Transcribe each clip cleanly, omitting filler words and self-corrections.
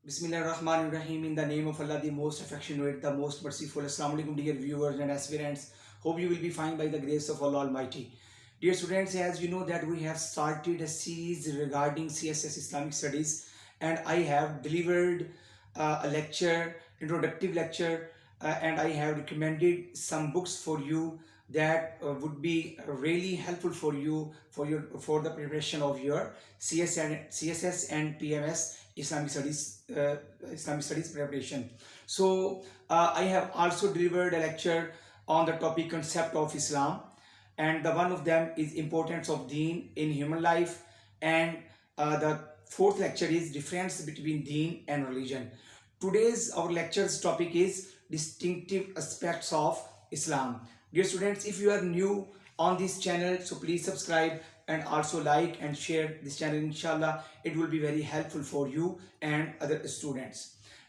Bismillahirrahmanirrahim. In the name of Allah, the most affectionate, the most merciful. Assalamu alaikum, dear viewers and aspirants. Hope you will be fine by the grace of Allah Almighty. Dear students, as you know that we have started a series regarding CSS Islamic Studies, and I have delivered a lecture, introductive lecture, and I have recommended some books for you that would be really helpful for you for the preparation of your CSS and PMS Islamic Studies preparation. So I have also delivered a lecture on the topic concept of Islam, and the one of them is importance of Deen in human life, and the fourth lecture is difference between Deen and religion. Today's our lecture's topic is distinctive aspects of Islam. Dear students, if you are new on this channel, so please subscribe and also like and share this channel. Inshallah it will be very helpful for you and other students.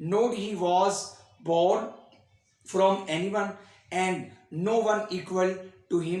nor he was born from anyone, and no one equal to him.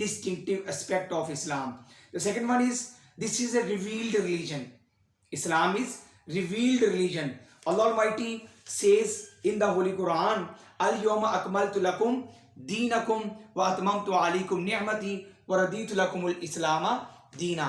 distinctive aspect of Islam. The second one is, this is a revealed religion. Islam is revealed religion. Allah Almighty says in the Holy Quran, Al-Yawma akmaltu lakum deenakum wa atmamtu alaykum ni'mati wa raditu lakum al-Islam deena.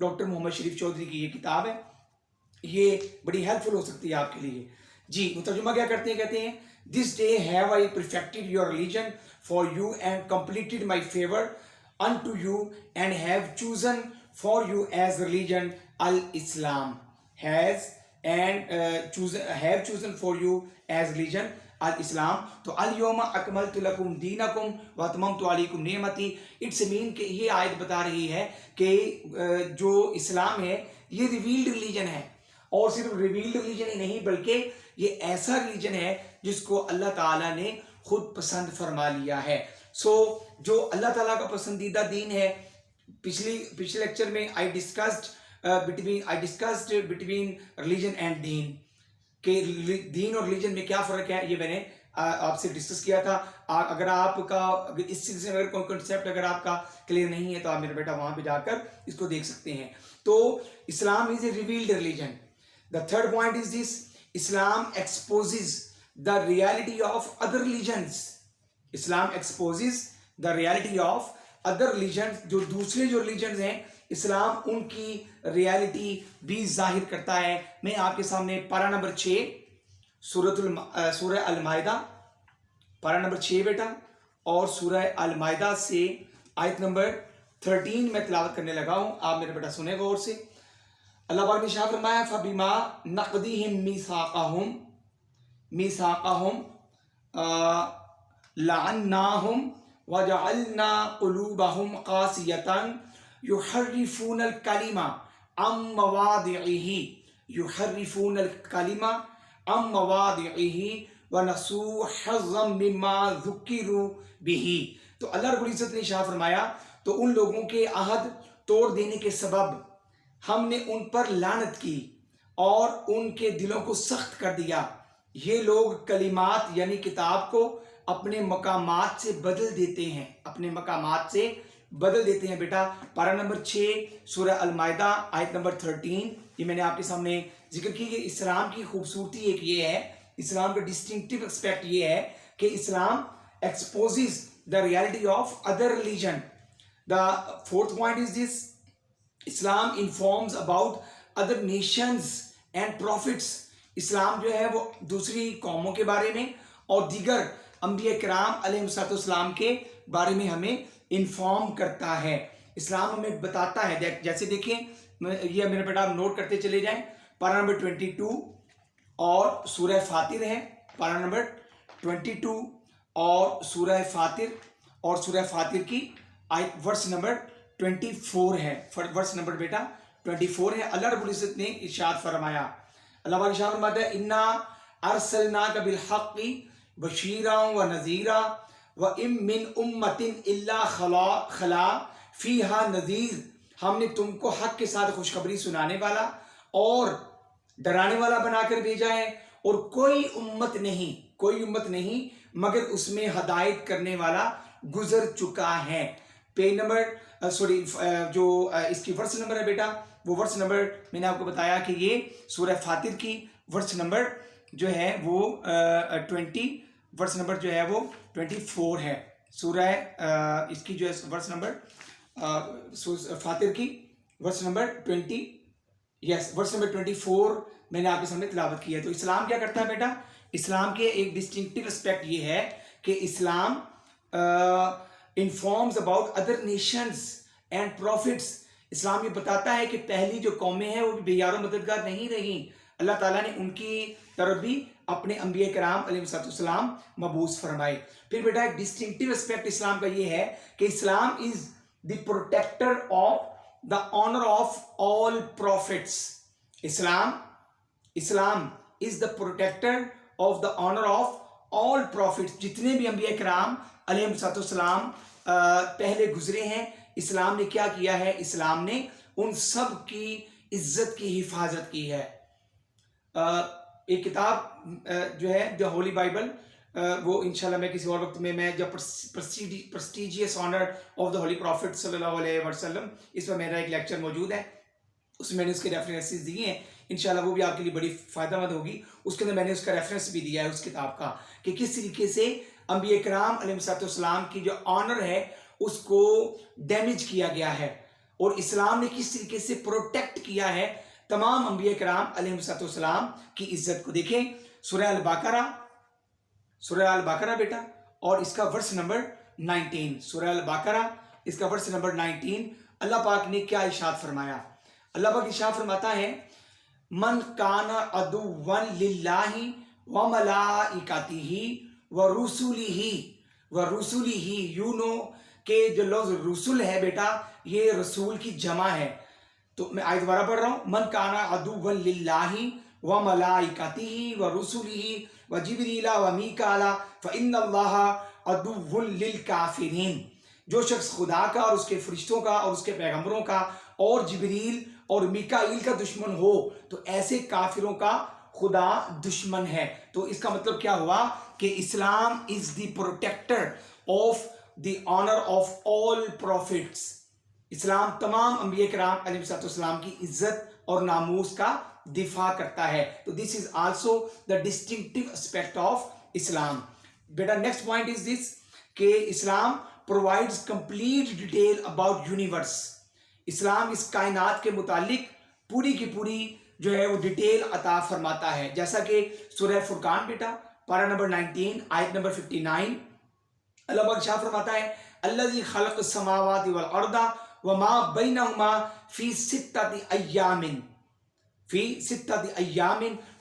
Doctor Muhammad Sharif Chaudhry کی یہ کتاب ہے, یہ بڑی help فل ہو سکتی ہے آپ کے لیے. جی ترجمہ کیا کرتے ہیں, کہتے ہیں this day have I perfected your religion for you and completed my favour unto you and have chosen for you as religion al-Islam have chosen for you as religion al-Islam. تو الیوم اکملت لکم دینکم واتممت علیکم نعمتی, اٹس مین کہ یہ آیت بتا رہی ہے کہ جو اسلام ہے یہ ریویلڈ ریلیجن ہے, اور صرف ریویلڈ ریلیجن ہی نہیں بلکہ یہ ایسا ریلیجن ہے جس کو اللہ تعالیٰ نے خود پسند فرما لیا ہے. سو جو اللہ تعالیٰ کا پسندیدہ دین ہے, پچھلے لیکچر میں I discussed between religion and دین, کہ دین اور ریلیجن میں کیا فرق ہے, یہ میں نے آپ سے ڈسکس کیا تھا. اگر آپ کا اس سلسلے میں اگر کوئی کنسیپٹ اگر آپ کا کلیئر نہیں ہے تو آپ میرا بیٹا وہاں پہ جا کر اس کو دیکھ سکتے ہیں. تو Islam is a revealed religion. The third point is this: Islam exposes the reality of other religions. Islam exposes the reality of other religions. جو دوسرے جو religions ہیں, اسلام ان کی ریالٹی بھی ظاہر کرتا ہے. میں آپ کے سامنے پارہ نمبر 6 سورہ المائدہ, پارہ نمبر 6 بیٹا, اور سورہ المائدہ سے آیت نمبر 13 میں تلاوت کرنے لگا ہوں. آپ میرے بیٹا سنیں غور سے. اللہ پاک نے ارشاد فرمایا فَبِمَا نَقْضِهِمْ مِيثَاقَهُمْ لَعَنَّاهُمْ وَجَعَلْنَا قُلُوبَهُمْ قَاسِيَةً يُحَرِّفُونَ الْكَلِمَ عَن مَّوَاضِعِهِ وَنَسُوا حَظًّا مِّمَّا ذُكِّرُوا بِهِ. تو اللہ رب العزت نے ارشاد فرمایا تو ان لوگوں کے عہد توڑ دینے کے سبب ہم نے ان پر لعنت کی اور ان کے دلوں کو سخت کر دیا. یہ لوگ کلمات یعنی کتاب کو اپنے مقامات سے بدل دیتے ہیں, اپنے مقامات سے بدل دیتے ہیں. بیٹا پارہ نمبر 6 سورہ المائدہ آیت نمبر 13, یہ میں نے آپ کے سامنے ذکر کی کہ اسلام کی خوبصورتی ایک یہ ہے, اسلام کا ڈسٹنکٹیو اسپیکٹ یہ ہے کہ اسلام exposes the reality of other religion. The fourth point is this: Islam informs about other nations and prophets. اسلام جو ہے وہ دوسری قوموں کے بارے میں اور دیگر انبیاء کرام علیہ السلام کے بارے میں ہمیں انفارم کرتا ہے. اسلام ہمیں بتاتا ہے, جیسے دیکھیں یہ میرے بیٹا آپ نوٹ کرتے چلے جائیں. پارہ نمبر 22 اور سورہ فاطر ہے, پارہ نمبر 22 اور سورہ فاطر, اور سورہ فاطر کی آیت ورس نمبر 24 ہے, ورس نمبر بیٹا 24 ہے. اللہ رب العزت نے ارشاد فرمایا, اللہ پاک ارشاد فرماتا ہے انا ارسلناک بالحق بشیرا ونذیرا وان من امۃ الا خلا فیہا نذیر. ہم نے تم کو حق کے ساتھ خوشخبری سنانے والا اور ڈرانے والا بنا کر بھیجا ہے, اور کوئی امت نہیں مگر اس میں ہدایت کرنے والا گزر چکا ہے. پیج نمبر جو اس کی ورس نمبر ہے بیٹا, وہ ورس نمبر میں نے آپ کو بتایا کہ یہ سورہ فاطر کی ورس نمبر جو ہے وہ 20 ورس نمبر جو ہے وہ 24 ہے. سورہ اس کی جو ہے ورس نمبر فاطر کی ورس نمبر 20 ورس نمبر 24 میں نے آپ کے سامنے تلاوت کی ہے. تو اسلام کیا کرتا ہے بیٹا, اسلام کے ایک ڈسٹنکٹیو اسپیکٹ یہ ہے کہ اسلام informs about other nations and prophets. اسلام یہ بتاتا ہے کہ پہلی جو قومیں ہیں وہ بھی بے یار و مددگار نہیں رہیں, اللہ تعالیٰ نے ان کی طرف بھی اپنے انبیاء کرام علیہ السلام مبعوث فرمائے. پھر بیٹا ایک ڈسٹنکٹیو اسپیکٹ اسلام کا یہ ہے کہ Islam is the protector of the honour of all prophets. Islam is the protector of the honour of all prophets. جتنے بھی انبیاء کرام علیہ السلام پہلے گزرے ہیں, اسلام نے کیا کیا ہے, اسلام نے ان سب کی عزت کی حفاظت کی ہے. ایک کتاب جو ہے دا ہولی بائبل, وہ انشاءاللہ میں کسی اور وقت میں جب prestigious owner of the Holi prophet صلی اللہ علیہ وسلم, اس پر میرا ایک لیکچر موجود ہے, اس میں نے اس کے ریفرنسز دیے ہیں, انشاءاللہ وہ بھی آپ کے لیے بڑی فائدہ مند ہوگی. اس کے اندر میں نے اس کا ریفرنس بھی دیا ہے اس کتاب کا کہ کس طریقے سے انبیاء کرام علیہ السلام کی جو آنر ہے اس کو ڈیمیج کیا گیا ہے, اور اسلام نے کس طریقے سے پروٹیکٹ کیا ہے تمام انبیاء کرام علیہ السلام کی عزت کو. دیکھیں سورہ البقرہ بیٹا اور اس کا ورس نمبر 19. سورہ البقرہ اس کا ورس نمبر 19. اللہ پاک نے کیا ارشاد فرمایا؟ اللہ پاک ارشاد فرماتا ہے من کان عدوا للہ وملائکتہ ورسلہ. یو نو کہ جو لفظ رسول ہے بیٹا یہ رسول کی جمع ہے. تو میں آیت دوبارہ پڑھ رہا ہوں. من کان عدوا للہ وملائکتہ ورسلہ وجبریل ومیکائیل فإن اللہ عدو للکافرین. جو شخص خدا کا اور اس کے فرشتوں کا اور اس کے پیغمبروں کا اور جبریل اور میکائیل کا دشمن ہو تو ایسے کافروں کا خدا دشمن ہے. تو اس کا مطلب کیا ہوا کہ Islam is the protector of the honour of all prophets. اسلام تمام انبیاء کرام علیہ السلام کی عزت اور ناموس کا دفاع کرتا ہے. تو this is also the distinctive aspect of Islam. بیٹا نیکسٹ پوائنٹ از دس کہ Islam provides complete detail about universe. اسلام اس کائنات کے متعلق پوری کی پوری جو ہے وہ ڈیٹیل عطا فرماتا ہے. جیسا کہ سورہ فرقان بیٹا پارہ نمبر 19 آیت نمبر 59 اللہ پاک ارشاد فرماتا ہے الذی خلق السماوات والارض وما بینہما فی ستۃ ایام.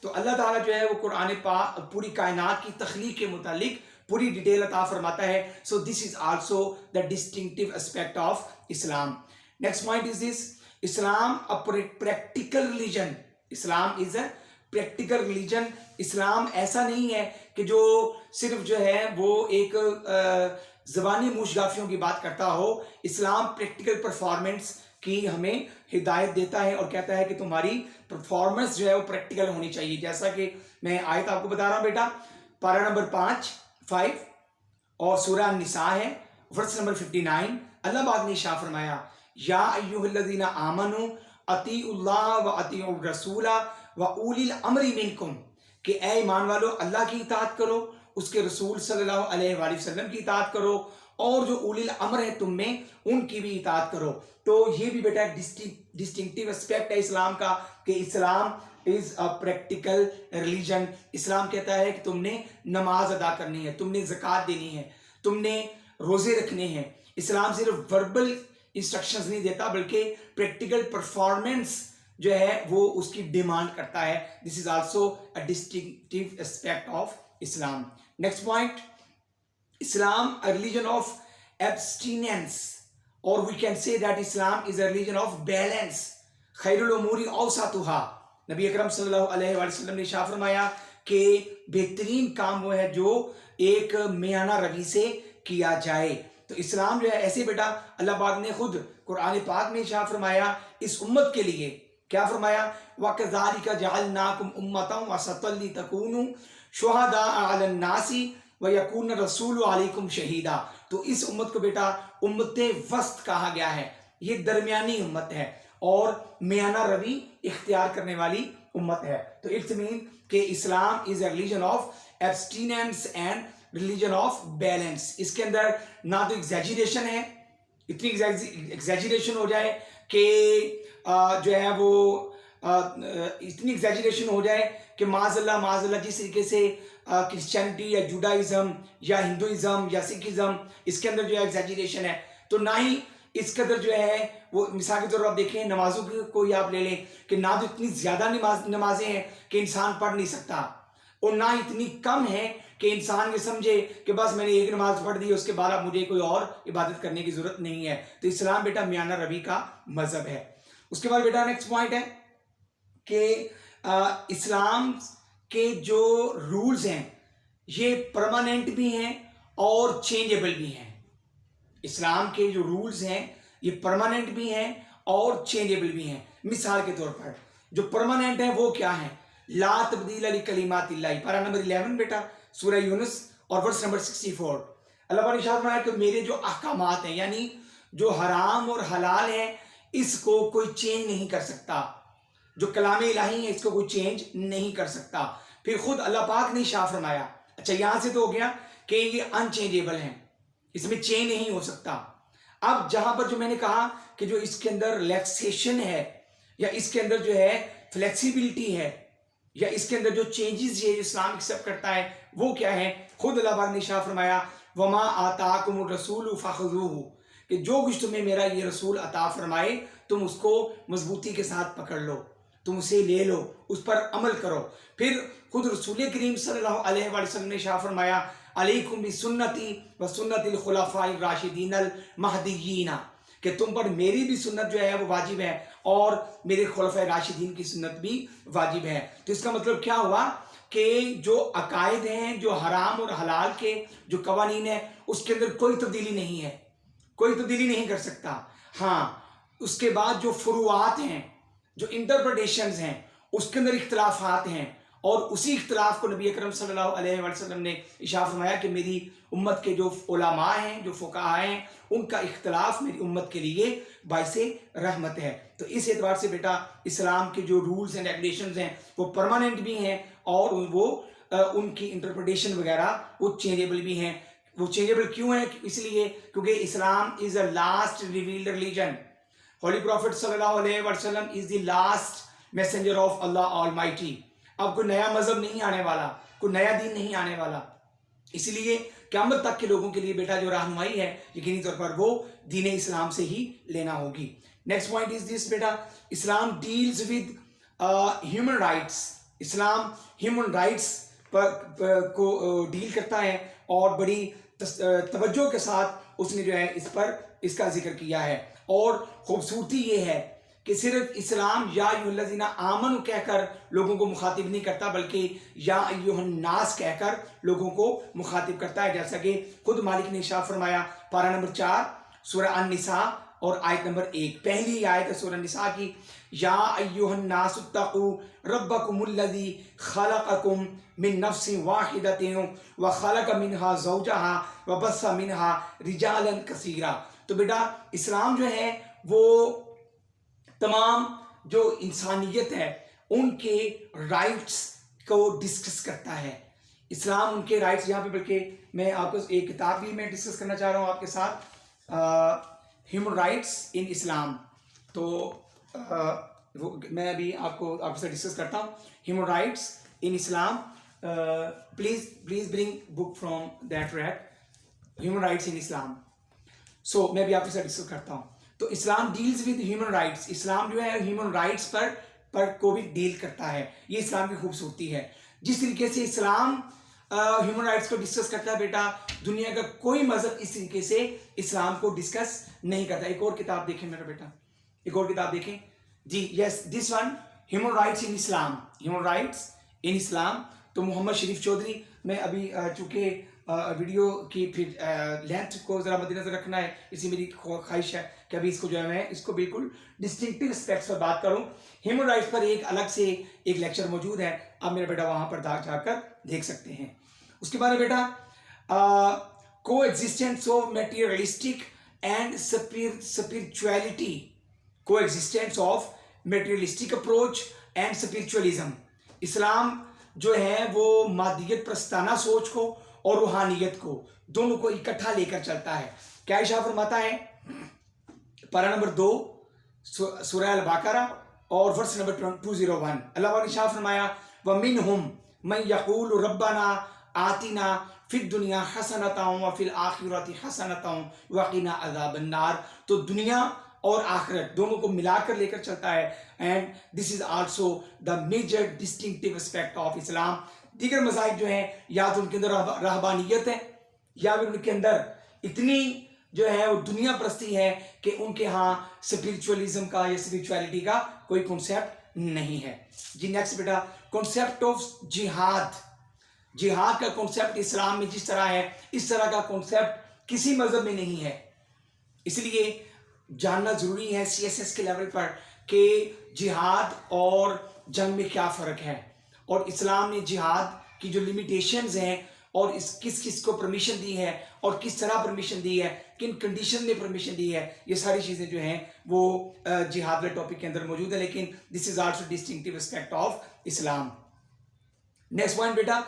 تو اللہ تعالیٰ جو ہے وہ قرآن پاک پوری کائنات کی تخلیق کے متعلق پوری ڈیٹیل عطا فرماتا ہے. So this is also the distinctive aspect of Islam. Next point is this Islam practical religion. Islam is a practical religion. اسلام ایسا نہیں ہے کہ جو صرف جو ہے وہ ایک زبانی موشگافیوں کی بات کرتا ہو. اسلام پریکٹیکل پرفارمنس کی ہمیں ہدایت دیتا ہے اور کہتا ہے کہ تمہاری پرفارمنس جو ہے وہ پریکٹیکل ہونی چاہیے. جیسا کہ میں آیت آپ کو بتا رہا ہوں بیٹا پارہ نمبر 5 اور سورہ النساء ہے ورس نمبر 59. اللہ پاک نے ارشاد فرمایا یا ایھا الذین آمنوا اطیعوا اللہ واطیعوا الرسول واولی الامر منکم. کہ اے ایمان والو اللہ کی اطاعت کرو اس کے رسول صلی اللہ علیہ وآلہ وسلم کی اطاعت کرو اور جو اولی الامر ہے تم میں ان کی بھی اطاعت کرو. تو یہ بھی بیٹا ڈسٹنکٹیو اسپیکٹ ہے اسلام کا کہ Islam is a practical religion. اسلام کہتا ہے کہ تم نے نماز ادا کرنی ہے, تم نے زکوٰۃ دینی ہے, تم نے روزے رکھنے ہیں. اسلام صرف وربل انسٹرکشنز نہیں دیتا بلکہ پریکٹیکل پرفارمنس جو ہے وہ اس کی ڈیمانڈ کرتا ہے. This is also a distinctive aspect of Islam. Next point Islam a religion of abstinence or we can say that Islam is a religion of balance. خیر الامور اوسطها. نبی اکرم صلی اللہ علیہ وآلہ وسلم نے ارشاد فرمایا کہ بہترین کام وہ ہے جو ایک میانہ روی سے کیا جائے. تو اسلام جو ہے ایسے بیٹا اللہ پاک نے خود قرآن پاک میں ارشاد فرمایا اس امت کے لیے کیا فرمایا وَكَذَلِكَ جَعَلْنَاكُمْ أُمَّةً وَسَطًا لِتَكُونُوا شُهَدَاءَ عَلَى النَّاسِ وَيَكُونَ الرَّسُولُ عَلَيْكُمْ شَهِيدًا. تو اس امت کو بیٹا امت وسط کہا گیا ہے. یہ درمیانی امت ہے اور میانہ روی اختیار کرنے والی امت ہے. تو اٹس مین کہ Islam is a religion of abstinence and religion of balance. اس کے اندر نہ تو ایگزیجریشن ہے, اتنی ایگزیجریشن ہو جائے کہ جو ہے وہ اتنی ایگزیجریشن ہو جائے کہ معاذ اللہ جس طریقے سے کرسچینٹی یا جوڈائزم یا ہندوازم یا سکھزم اس کے اندر جو ہے ایگزیجریشن ہے. تو نہ ہی اس قدر جو ہے وہ مثال کے طور پر آپ دیکھیں نمازوں کو ہی آپ لے لیں کہ نہ تو اتنی زیادہ نمازیں ہیں کہ انسان پڑھ نہیں سکتا اور نہ اتنی کم ہے کہ انسان یہ سمجھے کہ بس میں نے ایک نماز پڑھ دی اس کے بعد اب مجھے کوئی اور عبادت کرنے کی ضرورت نہیں ہے. تو اسلام بیٹا میانہ روی کا مذہب ہے. اس کے بعد بیٹا نیکسٹ پوائنٹ ہے کہ اسلام کے جو رولز ہیں یہ پرماننٹ بھی ہیں اور چینجیبل بھی ہیں. اسلام کے جو رولز ہیں یہ پرماننٹ بھی ہیں اور چینجیبل بھی ہیں. مثال کے طور پر جو پرماننٹ ہیں وہ کیا ہیں لا تبدیل لکلمات اللہ پارہ نمبر 11 بیٹا سورہ یونس اور ورس نمبر 64. اللہ پاک نے ارشاد فرمایا کہ میرے جو احکامات ہیں یعنی جو حرام اور حلال ہیں اس کو کوئی چینج نہیں کر سکتا. جو کلام الہی ہے اس کو کوئی چینج نہیں کر سکتا. پھر خود اللہ پاک نے ارشاد فرمایا اچھا یہاں سے تو ہو گیا کہ یہ ان چینجیبل ہیں, اس میں چینج نہیں ہو سکتا. اب جہاں پر جو میں نے کہا کہ جو اس کے اندر ریلیکسیشن ہے یا اس کے اندر جو ہے فلیکسیبلٹی ہے یا اس کے اندر جو چینجز یہ اسلام ایکسیپٹ کرتا ہے وہ کیا ہے، خود اللہ پاک نے ارشاد فرمایا وما آتاکم الرسول فخذوہ، کہ جو کچھ تمہیں میرا یہ رسول عطا فرمائے تم اس کو مضبوطی کے ساتھ پکڑ لو، تم اسے لے لو، اس پر عمل کرو۔ پھر خود رسول کریم صلی اللہ علیہ وآلہ وسلم نے ارشاد فرمایا علیکم بسنتی و سنت الخلفاء الراشدین المہدیین، کہ تم پر میری بھی سنت جو ہے وہ واجب ہے اور میرے خلفاء راشدین کی سنت بھی واجب ہے۔ تو اس کا مطلب کیا ہوا کہ جو عقائد ہیں، جو حرام اور حلال کے جو قوانین ہیں، اس کے اندر کوئی تبدیلی نہیں ہے، کوئی تبدیلی نہیں کر سکتا۔ ہاں اس کے بعد جو فروعات ہیں، جو انٹرپریٹیشنز ہیں، اس کے اندر اختلافات ہیں، اور اسی اختلاف کو نبی اکرم صلی اللہ علیہ وآلہ وسلم نے ارشاد فرمایا کہ میری امت کے جو علماء ہیں، جو فقہاء ہیں، ان کا اختلاف میری امت کے لیے باعث رحمت ہے۔ تو اس اعتبار سے بیٹا اسلام کے جو رولز اینڈ ریگولیشنز ہیں وہ پرماننٹ بھی ہیں، اور وہ ان کی انٹرپریٹیشن وغیرہ وہ چینجیبل بھی ہیں۔ وہ چینجیبل کیوں ہیں؟ اس لیے کیونکہ Islam is a last revealed religion. Holy prophet صلی اللہ علیہ وسلم is the last messenger of Allah almighty. اب کوئی نیا مذہب نہیں آنے والا، کوئی نیا دین نہیں آنے والا، اس لیے قیامت تک کے لوگوں کے لیے بیٹا جو رہنمائی ہے یقینی طور پر وہ دین اسلام سے ہی لینا ہوگی۔ Next point is this beta, Islam deals with human rights. Islam human rights کو ڈیل کرتا ہے، اور بڑی توجہ کے ساتھ اس نے جو ہے اس کا ذکر کیا ہے۔ اور خوبصورتی یہ ہے کہ صرف اسلام یا ایھا الذین آمنوا کہہ کر لوگوں کو مخاطب نہیں کرتا، بلکہ یا ایھا الناس کہہ کر لوگوں کو مخاطب کرتا ہے، جیسا کہ خود مالک نے ارشاد فرمایا پارہ نمبر 4 سورہ النساء اور آیت نمبر 1، پہلی آیت ہے سورہ النساء کی، یا ایھا الناس اتقوا ربکم الذی خلقکم من نفس واحدۃ وخلق منہا زوجہا وبث منہا رجالا کثیرا۔ تو بیٹا اسلام جو ہے وہ تمام جو انسانیت ہے ان کے رائٹس کو ڈسکس کرتا ہے۔ اسلام ان کے رائٹس، یہاں پہ بلکہ میں آپ کو ایک کتاب بھی میں ڈسکس کرنا چاہ رہا ہوں آپ کے ساتھ، ہیومن رائٹس ان اسلام۔ تو میں ابھی آپ کے ساتھ ڈسکس کرتا ہوں human rights in Islam. Please bring book from that rack, human rights in Islam. So میں بھی آپ کے ساتھ ڈسکس کرتا ہوں۔ تو Islam deals with human rights, اسلام جو ہے ہیومن رائٹس پر کو بھی ڈیل کرتا ہے، یہ اسلام کی خوبصورتی ہے۔ جس طریقے سے اسلام ہیومن رائٹس کو ڈسکس کرتا ہے بیٹا، دنیا کا کوئی مذہب اس طریقے سے اسلام کو ڈسکس نہیں کرتا۔ ایک اور کتاب دیکھیں میرا بیٹا، ایک اور کتاب دیکھیں جی، yes this one, human rights in Islam, human rights in Islam. تو محمد شریف چودھری، میں ابھی چونکہ ویڈیو کی پھر لینتھ کو ذرا مد نظر رکھنا ہے، اسی میری خواہش ہے کہ ابھی اس کو جو ہے میں اس کو بالکل ڈسٹنکٹیو اسپیکٹس پر بات کروں۔ ہیومن رائٹس پر ایک الگ سے ایک لیکچر موجود ہے، اب میرا بیٹا وہاں پر جا کر دیکھ سکتے ہیں۔ اس کے بعد بیٹا coexistence of materialistic and spirituality, coexistence of materialistic approach and spiritualism. اسلام جو ہے وہ مادیت پرستانہ سوچ کو اور روحانیت کو دونوں کو اکٹھا لے کر چلتا ہے۔ کیا ارشاد فرماتا ہے پارہ نمبر 2 سورہ البقرہ اور ورس نمبر 201، اللہ نے ارشاد فرمایا وَمِنْهُمْ مَنْ يَقُولُ رَبَّنَا آتِنَا فِي الدُّنْيَا حَسَنَةً وَفِي الْآخِرَةِ حَسَنَةً وَقِنَا عَذَابَ النَّارِ۔ تو دنیا اور آخرت دونوں کو ملا کر لے کر چلتا ہے، and this is also the major distinctive aspect of Islam. دیگر مذاہب جو ہیں یا تو ان کے اندر رہبانیت ہے، یا پھر ان کے اندر اتنی جو ہے وہ دنیا پرستی ہے کہ ان کے ہاں اسپرچولیزم کا یا اسپرچویلٹی کا کوئی کنسیپٹ نہیں ہے۔ جی نیکسٹ بیٹا، کنسیپٹ آف جہاد۔ جہاد کا کنسیپٹ اسلام میں جس طرح ہے اس طرح کا کنسیپٹ کسی مذہب میں نہیں ہے، اس لیے جاننا ضروری ہے سی ایس ایس کے لیول پر کہ جہاد اور جنگ میں کیا فرق ہے، اور اسلام نے جہاد کی جو لمیٹیشنز ہیں اور کس کس کو پرمیشن دی ہے اور کس طرح پرمیشن دی ہے، کن کنڈیشن میں پرمیشن دی ہے، یہ ساری چیزیں جو ہیں وہ جہاد والے ٹاپک کے اندر موجود ہے، لیکن this is also distinctive aspect of Islam. Next point بیٹا،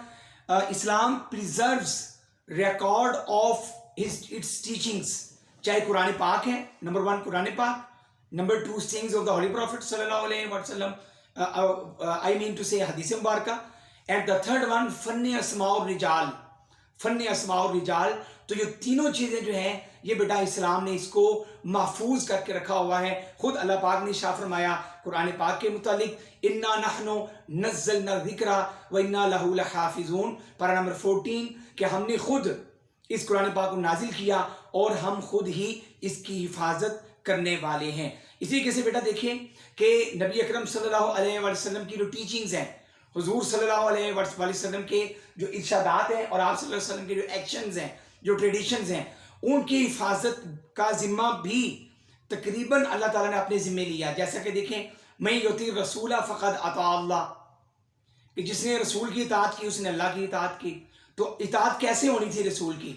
Islam preserves record of its teachings چاہے قرآن پاک ہے. نمبر 1 قرآن پاک, number 2 sayings of the Holy Prophet صلی اللہ علیہ وسلم, I mean to say حدیث مبارکہ, and the third one فن اسماء الرجال, فن اسماء الرجال. تو یہ تینوں چیزیں جو ہیں یہ بیٹا اسلام نے اس کو محفوظ کر کے رکھا ہوا ہے. خود اللہ پاک نے شاہ فرمایا قرآن پاک کے متعلق, انا نحن نزلنا الذکر وانا لہ لحافظون, پارہ نمبر 14, کہ ہم نے خود اس قرآن پاک کو نازل کیا اور ہم خود ہی اس کی حفاظت کرنے والے ہیں. اسی طریقے سے بیٹا دیکھیں کہ نبی اکرم صلی اللہ علیہ وسلم کی جو ٹیچنگز ہیں, حضور صلی اللہ علیہ وسلم کے جو ارشادات ہیں اور آپ صلی اللہ علیہ وسلم کے جو ایکشنز ہیں, جو ٹریڈیشنز ہیں, ان کی حفاظت کا ذمہ بھی تقریباً اللہ تعالیٰ نے اپنے ذمہ لیا. جیسا کہ دیکھیں میں یطیع الرسول فقد اطاع اللہ, کہ جس نے رسول کی اطاعت کی اس نے اللہ کی اطاعت کی. تو اطاعت کیسے ہونی تھی رسول کی؟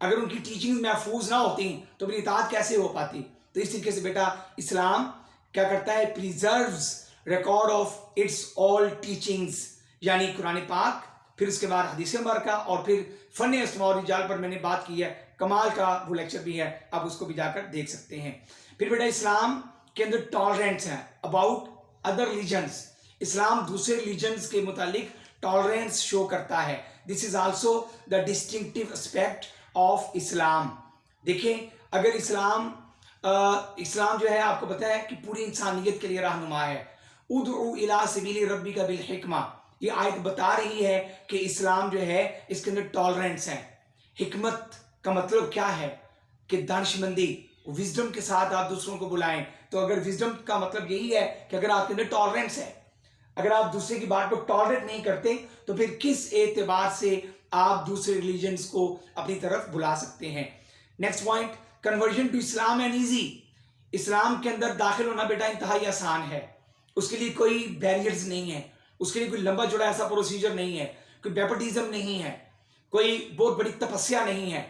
اگر ان کی ٹیچنگ محفوظ نہ ہوتی تو پھر اطاعت کیسے ہو پاتی؟ تو اس طریقے سے بیٹا اسلام کیا کرتا ہے, preserves record of its all teachings, یعنی قرآن پاک, پھر اس کے بعد حدیث مبارکہ, اور پھر فن اسماء الرجال پر میں نے بات کی ہے, کمال کا وہ لیکچر بھی ہے, آپ اس کو بھی جا کر دیکھ سکتے ہیں. پھر بیٹا اسلام کے اندر ٹالرنس ہے اباؤٹ ادر ریلیجنز. اسلام دوسرے ریلیجنز کے متعلق ٹالرنس شو کرتا ہے. This is also the distinctive aspect of Islam. دیکھیں اگر اسلام جو ہے آپ کو پتہ ہے کہ پوری انسانیت کے لیے رہنما ہے. ادعو الی سبیل ربک بالحکمہ, یہ آیت بتا رہی ہے کہ اسلام جو ہے اس کے اندر ٹالرنس ہے. حکمت کا مطلب کیا ہے کہ دانش مندی, وزڈم کے ساتھ آپ دوسروں کو بلائیں. تو اگر وزڈم کا مطلب یہی ہے کہ اگر آپ کے اندر ٹالرنس ہے, اگر آپ دوسرے کی بات کو ٹالریٹ نہیں کرتے تو پھر کس اعتبار سے آپ دوسرے ریلیجنز کو اپنی طرف بلا سکتے ہیں. Next point, conversion to Islam and easy. اسلام کے اندر داخل ہونا بیٹا انتہائی آسان ہے, اس کے لیے کوئی بیریئرز نہیں ہے, اس کے لیے کوئی لمبا چوڑا ایسا پروسیجر نہیں ہے, کوئی بیپٹزم نہیں ہے, کوئی بہت بڑی تپسیا نہیں ہے,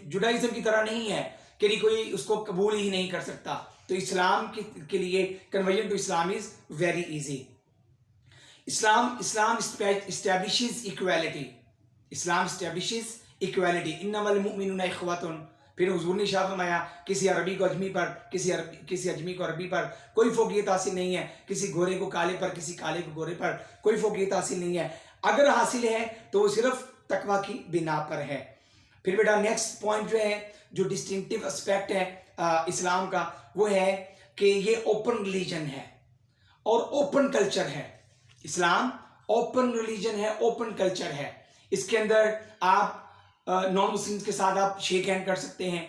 جوڈائزم کی طرح نہیں ہے کہ کوئی اس کو قبول ہی نہیں کر سکتا. تو اسلام کے لیے conversion to Islam is very easy. Islam establishes equality. Islam establishes equality. انما المؤمنون اخوۃ. پھر حضور نے ارشاد فرمایا کسی عربی کو اجمی پر, کسی اجمی کو عربی پر کوئی فوقیت حاصل نہیں ہے, کسی گورے کو کالے پر, کسی کالے کو گورے پر کوئی فوقیت حاصل نہیں ہے. اگر حاصل ہے تو وہ صرف تقوی کی بنا پر ہے. پھر بیٹا نیکسٹ پوائنٹ جو ہے, جو ڈسٹنکٹیو اسپیکٹ ہے اسلام کا, وہ ہے کہ یہ اوپن ریلیجن ہے اور اوپن کلچر ہے. اسلام اوپن ریلیجن ہے, اوپن کلچر ہے. اس کے اندر آپ نان مسلم کے ساتھ آپ شیک ہینڈ کر سکتے ہیں,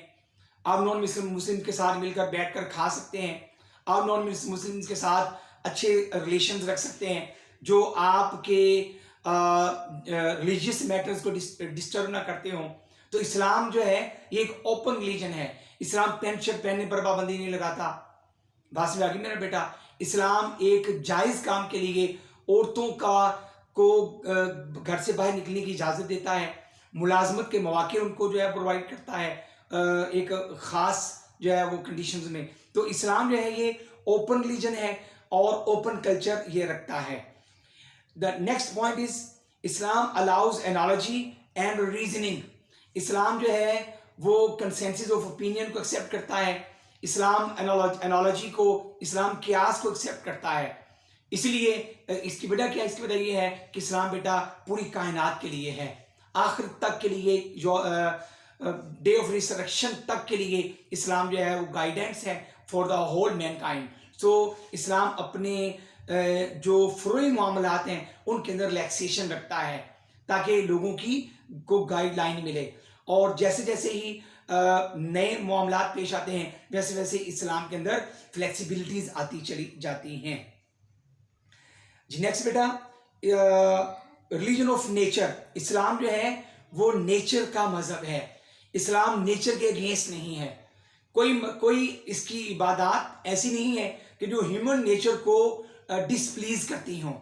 آپ نان مسلم کے ساتھ مل کر بیٹھ کر کھا سکتے ہیں, آپ نان مسلم کے ساتھ اچھے ریلیشنز رکھ سکتے ہیں جو آپ کے ریلیجیس میٹرز کو ڈسٹرب نہ کرتے ہوں. تو اسلام جو ہے یہ ایک اوپن ریلیجن ہے. اسلام پینٹ شرٹ پہننے پر پابندی نہیں لگاتا. بات میں آگے میرا بیٹا, اسلام ایک جائز کام کے لیے عورتوں کو گھر سے باہر نکلنے کی اجازت دیتا ہے, ملازمت کے مواقع ان کو جو ہے پرووائڈ کرتا ہے ایک خاص جو ہے وہ کنڈیشنز میں. تو اسلام جو ہے یہ اوپن ریلیجن ہے اور اوپن کلچر یہ رکھتا ہے. The next point is Islam allows analogy and reasoning. اسلام جو ہے وہ consensus of opinion کو accept کرتا ہے. اسلام analogy کو, اسلام قیاس کو accept کرتا ہے. اس لیے اس کی وجہ کیا, اس کی وجہ یہ ہے کہ اسلام بیٹا پوری کائنات کے لیے ہے, آخر تک کے لیے, ڈے آف ریسرکشن تک کے لیے اسلام جو ہے وہ گائیڈنس ہے for the whole mankind. So اسلام اپنے جو فروئی معاملات ہیں ان کے اندر ریلیکسیشن رکھتا ہے تاکہ لوگوں کو گائیڈ لائن ملے, اور جیسے جیسے ہی نئے معاملات پیش آتے ہیں ویسے ویسے اسلام کے اندر فلیکسیبلٹیز آتی چلی جاتی ہیں. جی نیکسٹ بیٹا, ریلیجن آف نیچر. اسلام جو ہے وہ نیچر کا مذہب ہے. اسلام نیچر کے اگینسٹ نہیں ہے. کوئی اس کی عبادات ایسی نہیں ہے کہ جو ہیومن نیچر کو ڈسپلیز کرتی ہوں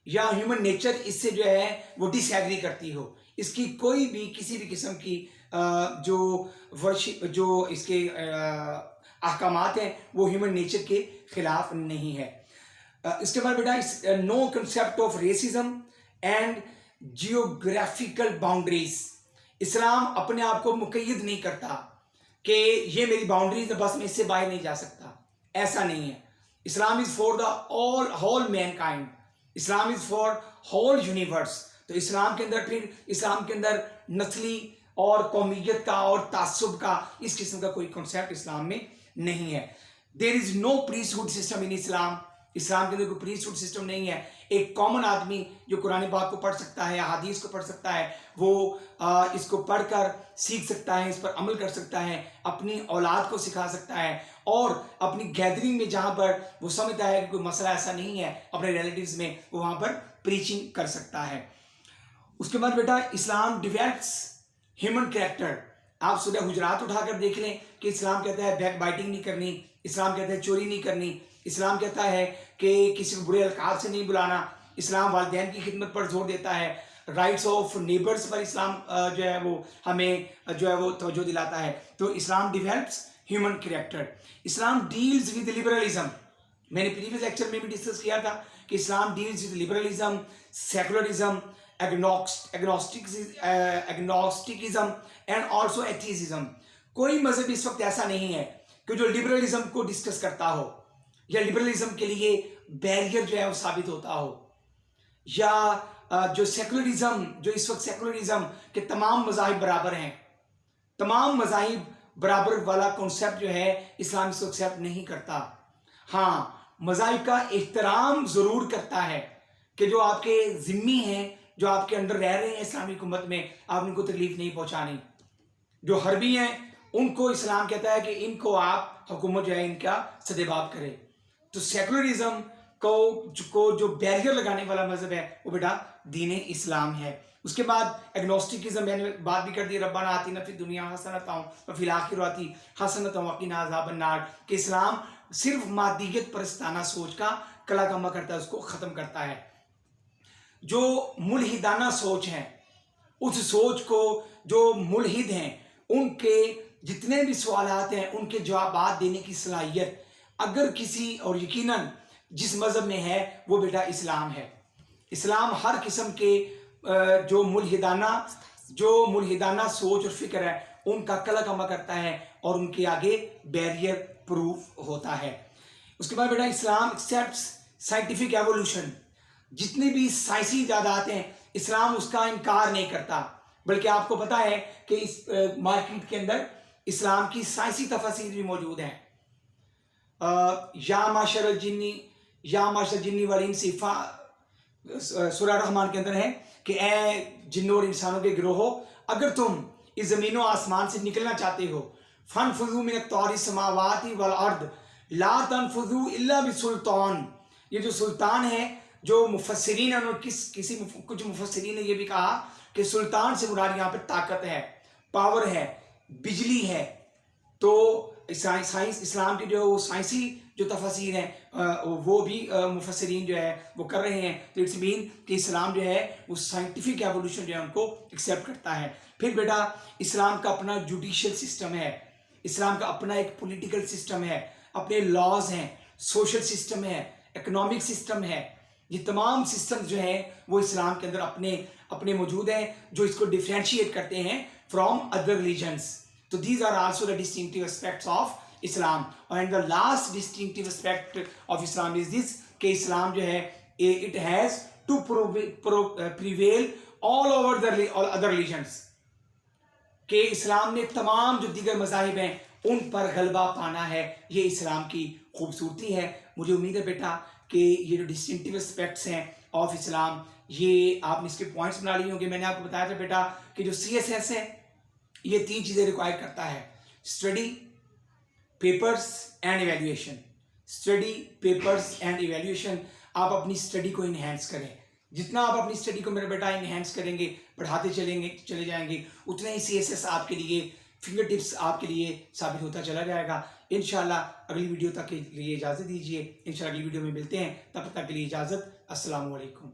یا ہیومن نیچر اس سے جو ہے وہ ڈس ایگری کرتی ہو. اس کی کوئی بھی کسی بھی قسم کی جو اس کے احکامات ہیں وہ ہیومن نیچر کے خلاف نہیں ہے. اس کے بعد بیٹا no concept of racism and geographical boundaries. اسلام اپنے آپ کو مقید نہیں کرتا کہ یہ میری باؤنڈریز ہے بس میں اس سے باہر نہیں جا سکتا، ایسا نہیں ہے. Islam is for the whole mankind, Islam is for whole universe. تو اسلام کے اندر پھر اسلام کے اندر نسلی اور قومیت کا اور تعصب کا اس قسم کا کوئی کنسیپٹ اسلام میں نہیں ہے. دیر از نو پریسہڈ سسٹم ان اسلام. اسلام کے اندر کوئی پریسہڈ سسٹم نہیں ہے. ایک کامن آدمی جو قرآن پاک کو پڑھ سکتا ہے، احادیث کو پڑھ سکتا ہے، وہ اس کو پڑھ کر سیکھ سکتا ہے، اس پر عمل کر سکتا ہے، اپنی اولاد کو سکھا سکتا ہے، اور اپنی گیدرنگ میں جہاں پر وہ سمجھتا ہے کہ کوئی مسئلہ ایسا نہیں ہے اپنے ریلیٹیوز میں، وہ وہاں پر پریچنگ کر سکتا ہے. اس کے بعد بیٹا اسلام ڈیویلپس ہیومن کریکٹر. آپ سورہ حجرات اٹھا کر دیکھ لیں کہ اسلام کہتا ہے بیک بائٹنگ نہیں کرنی، اسلام کہتا ہے چوری نہیں کرنی، اسلام کہتا ہے کہ کسی کو برے القاب سے نہیں بلانا، اسلام والدین کی خدمت پر زور دیتا ہے، رائٹس آف نیبرز پر اسلام جو ہے وہ ہمیں جو ہے وہ توجہ دلاتا ہے. تو Islam develops human character. Islam deals with liberalism. میں نے پریویس لیکچر میں بھی ڈسکس کیا تھا کہ Islam deals with liberalism, secularism, agnosticism and also atheism. کوئی مذہب اس وقت ایسا نہیں ہے کہ جو لبرلزم کو ڈسکس کرتا ہو یا لبرلزم کے لیے بیریئر جو ہے وہ ثابت ہوتا ہو، یا جو سیکولرزم، جو اس وقت سیکولرزم کہ تمام مذاہب برابر ہیں، تمام مذاہب برابر والا کنسیپٹ جو ہے اسلام اس کو ایکسیپٹ نہیں کرتا. ہاں مذاہب کا احترام ضرور کرتا ہے کہ جو آپ کے ذمہ ہیں، جو آپ کے اندر رہ رہے ہیں اسلامی حکومت میں، آپ ان کو تکلیف نہیں پہنچانی. جو حربی ہیں ان کو اسلام کہتا ہے کہ ان کو آپ حکومت جو ہے ان کا سدباب کرے. تو سیکولرزم کو جو بیریئر لگانے والا مذہب ہے وہ بیٹا دین اسلام ہے. اس کے بعد ایگنوسٹکزم، میں نے بات بھی کر دی، ربنا آتنا فی الدنیا حسنۃ وفی الآخرۃ حسنۃ وقنا عذاب النار، کہ اسلام صرف مادیت پرستانہ سوچ کا کلا کما کرتا ہے، اس کو ختم کرتا ہے. جو ملحدانہ سوچ ہے، اس سوچ کو جو ملحد ہیں ان کے جتنے بھی سوالات ہیں ان کے جوابات دینے کی صلاحیت اگر کسی، اور یقیناً جس مذہب میں ہے وہ بیٹا اسلام ہے. اسلام ہر قسم کے جو ملحدانہ سوچ اور فکر ہے ان کا کلا کما کرتا ہے اور ان کے آگے بیریئر پروف ہوتا ہے. اس کے بعد بیٹا اسلام ایکسیپٹس سائنٹیفک ایوولوشن. جتنی بھی سائنسی ایجادات ہیں اسلام اس کا انکار نہیں کرتا، بلکہ آپ کو پتا ہے کہ اس مارکیٹ کے اندر اسلام کی سائنسی تفاسیر بھی موجود ہیں. یا معاشر الجنی والانس سورہ رحمان کے اندر ہے کہ اے جنوں اور انسانوں کے گروہو، اگر تم اس زمین و آسمان سے نکلنا چاہتے ہو، فانفذوا من اقطار السماوات والارض لا تنفذوا الا بسلطان. یہ جو سلطان ہے، جو مفسرین ہیں کچھ مفسرین نے یہ بھی کہا کہ سلطان سے مراد یہاں پہ طاقت ہے، پاور ہے، بجلی ہے. تو سائنس اسلام کی جو سائنسی جو تفاسیر ہیں وہ بھی مفسرین جو ہے وہ کر رہے ہیں. تو اٹس مین کہ اسلام جو ہے وہ سائنٹیفک ایوولوشن جو ہے ان کو ایکسیپٹ کرتا ہے. پھر بیٹا اسلام کا اپنا جوڈیشل سسٹم ہے، اسلام کا اپنا ایک پولیٹیکل سسٹم ہے، اپنے لاز ہیں، سوشل سسٹم ہے، اکنامک سسٹم ہے. یہ تمام سسٹم جو ہیں وہ اسلام کے اندر اپنے موجود ہیں جو اس کو ڈیفرینشیٹ کرتے ہیں from other religions. So these are also the distinctive aspects of Islam. And the last distinctive aspect of Islam is this, کہ اسلام جو ہے it has to prevail all over the other religions. کہ اسلام نے تمام جو دیگر مذاہب ہیں ان پر غلبہ پانا ہے. یہ اسلام کی خوبصورتی ہے. مجھے امید ہے بیٹا کہ یہ جو ڈسٹنکٹیو اسپیکٹس ہیں آف اسلام، یہ آپ نے اس کے پوائنٹس بنا لیے ہوں گے. میں نے آپ کو بتایا تھا بیٹا کہ جو CSS ہے یہ 3 چیزیں ریکوائر کرتا ہے: study, papers and evaluation. Study, papers and evaluation. آپ اپنی اسٹڈی کو انہینس کریں. جتنا آپ اپنی اسٹڈی کو میرا بیٹا انہینس کریں گے، بڑھاتے چلے جائیں گے، اتنا ہی CSS آپ کے لیے فنگر ٹپس آپ کے لیے ثابت ہوتا چلا جائے گا. انشاءاللہ اگلی ویڈیو تک کے لیے اجازت دیجیے. انشاءاللہ اگلی ویڈیو میں ملتے ہیں. تب تک کے لیے اجازت. السلام علیکم.